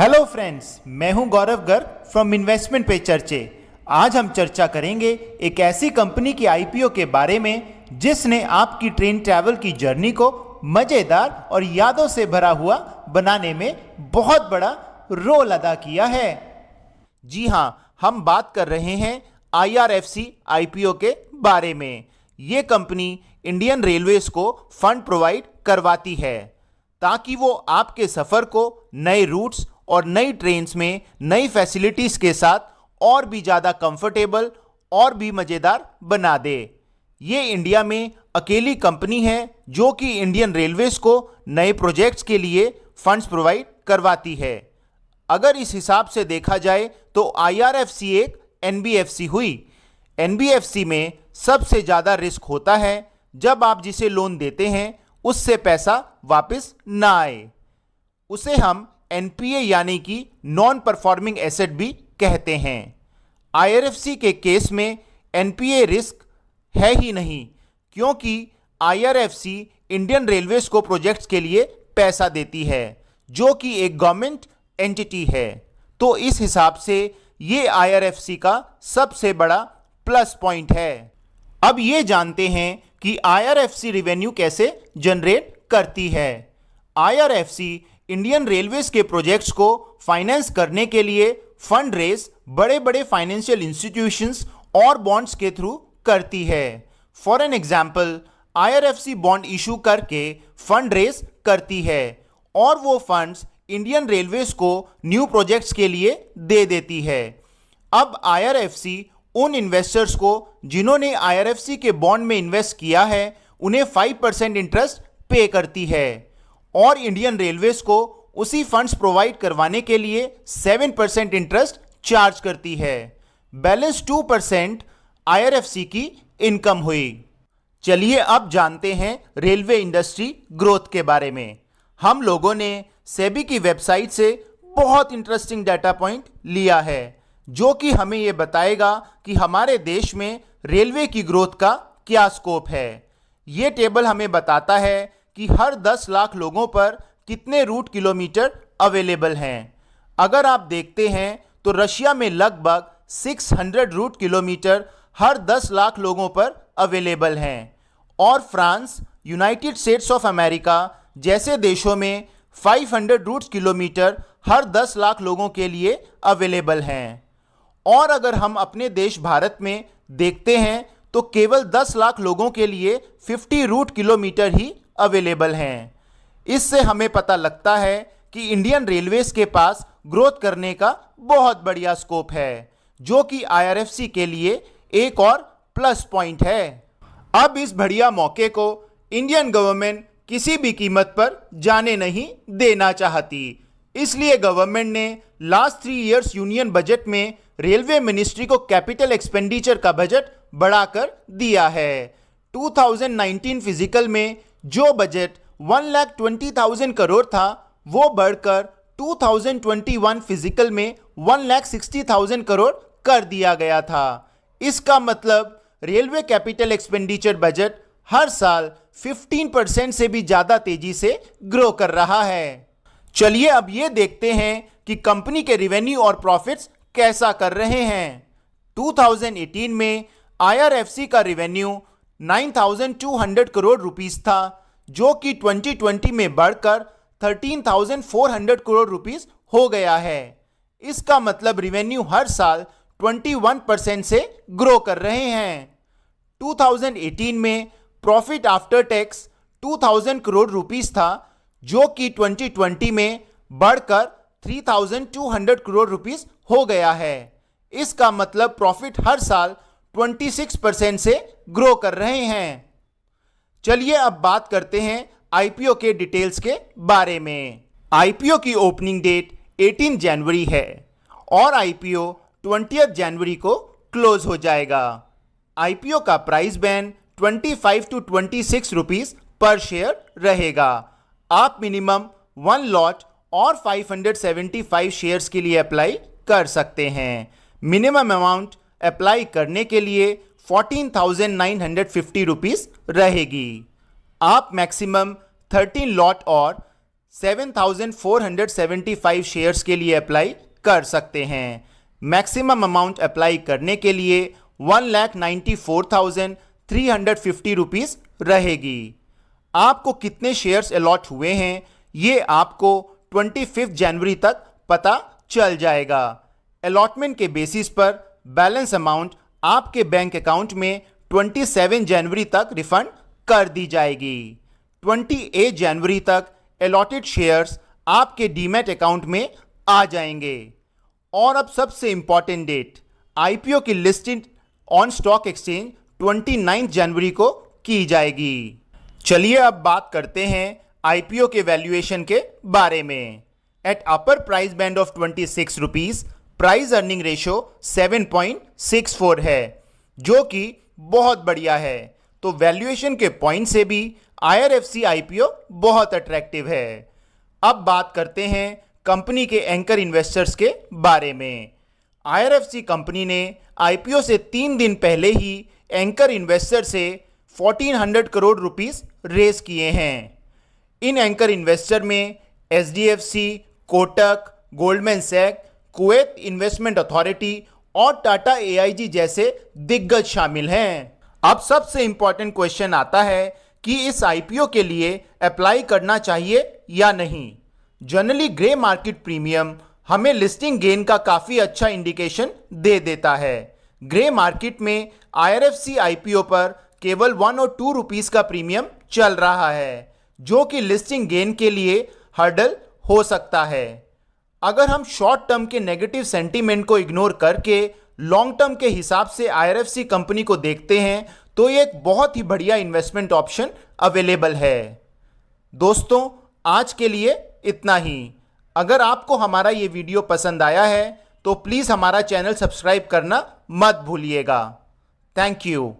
Hello friends, मैं हूं गौरव Garg from investment पे चर्चे। आज हम चर्चा करेंगे एक ऐसी कंपनी की आईपीओ के बारे में जिसने आपकी ट्रेन ट्रैवल की जर्नी को मज़ेदार और यादों से भरा हुआ बनाने में बहुत बड़ा रोल अदा किया है। जी हां, हम बात कर रहे हैं IRFC आईपीओ के बारे में। ये कंपनी इंडियन रेलवेज को फंड प्रोवाइड करवाती है ताकि वो आपके सफ़र को नए रूट्स और नई ट्रेन्स में नई फैसिलिटीज़ के साथ और भी ज़्यादा कंफर्टेबल और भी मज़ेदार बना दे। ये इंडिया में अकेली कंपनी है जो कि इंडियन रेलवेज को नए प्रोजेक्ट्स के लिए फंड्स प्रोवाइड करवाती है। अगर इस हिसाब से देखा जाए तो IRFC एक NBFC हुई। NBFC में सबसे ज़्यादा रिस्क होता है जब आप जिसे लोन देते हैं उससे पैसा वापस ना आए। उसे हम NPA यानी कि नॉन परफॉर्मिंग एसेट भी कहते हैं। IRFC के केस में NPA रिस्क है ही नहीं, क्योंकि IRFC इंडियन रेलवेज को प्रोजेक्ट्स के लिए पैसा देती है जो कि एक गवर्नमेंट एंटिटी है। तो इस हिसाब से ये IRFC का सबसे बड़ा प्लस पॉइंट है। अब ये जानते हैं कि IRFC रिवेन्यू कैसे जनरेट करती है। IRFC इंडियन रेलवेज के प्रोजेक्ट्स को फाइनेंस करने के लिए फंड रेज बड़े बड़े फाइनेंशियल इंस्टीट्यूशंस और बॉन्ड्स के थ्रू करती है। For an example, IRFC bond issue करके फंड रेज करती है और वो फंड्स इंडियन रेलवेज को न्यू प्रोजेक्ट्स के लिए दे देती है। अब IRFC उन इन्वेस्टर्स को जिन्होंने IRFC के बॉन्ड में इन्वेस्ट किया है उन्हें 5% इंटरेस्ट पे करती है और इंडियन रेलवेज को उसी फंड्स प्रोवाइड करवाने के लिए 7% इंटरेस्ट चार्ज करती है। बैलेंस 2% IRFC की इनकम हुई। चलिए अब जानते हैं रेलवे इंडस्ट्री ग्रोथ के बारे में। हम लोगों ने सेबी की वेबसाइट से बहुत इंटरेस्टिंग डाटा पॉइंट लिया है जो कि हमें ये बताएगा कि हमारे देश में रेलवे की ग्रोथ का क्या स्कोप है। ये टेबल हमें बताता है कि हर 10 लाख लोगों पर कितने रूट किलोमीटर अवेलेबल हैं। अगर आप देखते हैं तो रशिया में लगभग 600 रूट किलोमीटर हर 10 लाख लोगों पर अवेलेबल हैं और France, United states of America जैसे देशों में 500 रूट किलोमीटर हर 10 लाख लोगों के लिए अवेलेबल हैं। और अगर हम अपने देश भारत में देखते हैं तो केवल 10 लाख लोगों के लिए 50 रूट किलोमीटर ही अवेलेबल हैं। इससे हमें पता लगता है कि इंडियन रेलवेज के पास ग्रोथ करने का बहुत बढ़िया स्कोप है जो कि IRFC के लिए एक और प्लस पॉइंट है। अब इस बढ़िया मौके को इंडियन गवर्नमेंट किसी भी कीमत पर जाने नहीं देना चाहती। इसलिए गवर्नमेंट ने लास्ट 3 इयर्स यूनियन बजट में रेलवे मिनिस्ट्री को कैपिटल एक्सपेंडिचर का बजट बढ़ाकर दिया है। 2019 फिजिकल में जो बजट 1,20,000 करोड़ था वो बढ़कर 2021 फिजिकल में 1,60,000 करोड़ कर दिया गया था। इसका मतलब रेलवे कैपिटल एक्सपेंडिचर बजट हर साल 15% से भी ज़्यादा तेजी से ग्रो कर रहा है। चलिए अब ये देखते हैं कि कंपनी के रेवेन्यू और प्रॉफिट्स कैसा कर रहे हैं। 2018 में IRFC का रेवेन्यू 9,200 करोड़ रुपीस था जो कि 2020 में बढ़कर 13,400 करोड़ रुपीस हो गया है। इसका मतलब रेवेन्यू हर साल 21% से ग्रो कर रहे हैं। 2018 में profit after tax 2,000 crore rupees था जो कि 2020 में बढ़कर 3,200 करोड़ रुपीस हो गया है। इसका मतलब प्रॉफिट हर साल 26% से ग्रो कर रहे हैं। चलिए अब बात करते हैं IPO के डिटेल्स के बारे में। IPO की ओपनिंग डेट 18 जनवरी है और IPO 20 जनवरी को क्लोज हो जाएगा। IPO का प्राइस बैंड 25 to 26 रुपीस पर शेयर रहेगा। आप मिनिमम 1 लॉट और 575 शेयर्स के लिए अप्लाई कर सकते हैं। मिनिमम अमाउंट अप्लाई करने के लिए 14,950 रुपीस रहेगी। आप मैक्सिमम 13 लॉट और 7,475 शेयर्स के लिए अप्लाई कर सकते हैं। मैक्सिमम अमाउंट अप्लाई करने के लिए 1,94,350 रुपीज़ रहेगी। आपको कितने शेयर्स अलॉट हुए हैं ये आपको 25 जनवरी तक पता चल जाएगा। अलॉटमेंट के बेसिस पर बैलेंस अमाउंट आपके बैंक अकाउंट में 27 जनवरी तक रिफंड कर दी जाएगी। 28 जनवरी तक अलॉटेड शेयर्स आपके डीमैट अकाउंट में आ जाएंगे। और अब सबसे इंपॉर्टेंट डेट, आईपीओ की लिस्टिंग ऑन स्टॉक एक्सचेंज 29 जनवरी को की जाएगी। चलिए अब बात करते हैं आईपीओ के वैल्यूएशन के बारे में। At upper price band of 26 rupees, price earning ratio 7.64 है, जो कि बहुत बढ़िया है। तो वैल्यूएशन के पॉइंट से भी आईआरएफसी आईपीओ बहुत अट्रैक्टिव है। अब बात करते हैं कंपनी के एंकर इन्वेस्टर्स के बारे में। आईआरएफसी कंपनी ने आईपीओ से 3 दिन पहले ही एंकर इन्वेस्टर से 1400 करोड़ रुपीस रेज किए हैं। इन एंकर इन्वेस्टर में HDFC, Kotak, Goldman Sachs, Kuwait investment authority और टाटा एआईजी जैसे दिग्गज शामिल हैं। अब सबसे इंपॉर्टेंट क्वेश्चन आता है कि इस आईपीओ के लिए अप्लाई करना चाहिए या नहीं। जनरली ग्रे मार्केट प्रीमियम हमें लिस्टिंग गेन का काफ़ी अच्छा इंडिकेशन दे देता है। ग्रे मार्केट में आईआरएफसी आईपीओ पर केवल 1 और 2 रुपीस का प्रीमियम चल रहा है, जो कि लिस्टिंग गेन के लिए हर्डल हो सकता है। अगर हम शॉर्ट टर्म के नेगेटिव सेंटीमेंट को इग्नोर करके लॉन्ग टर्म के हिसाब से आईआरएफसी कंपनी को देखते हैं तो ये एक बहुत ही बढ़िया इन्वेस्टमेंट ऑप्शन अवेलेबल है। दोस्तों, आज के लिए इतना ही। अगर आपको हमारा ये वीडियो पसंद आया है तो प्लीज़ हमारा चैनल सब्सक्राइब करना मत भूलिएगा। Thank you.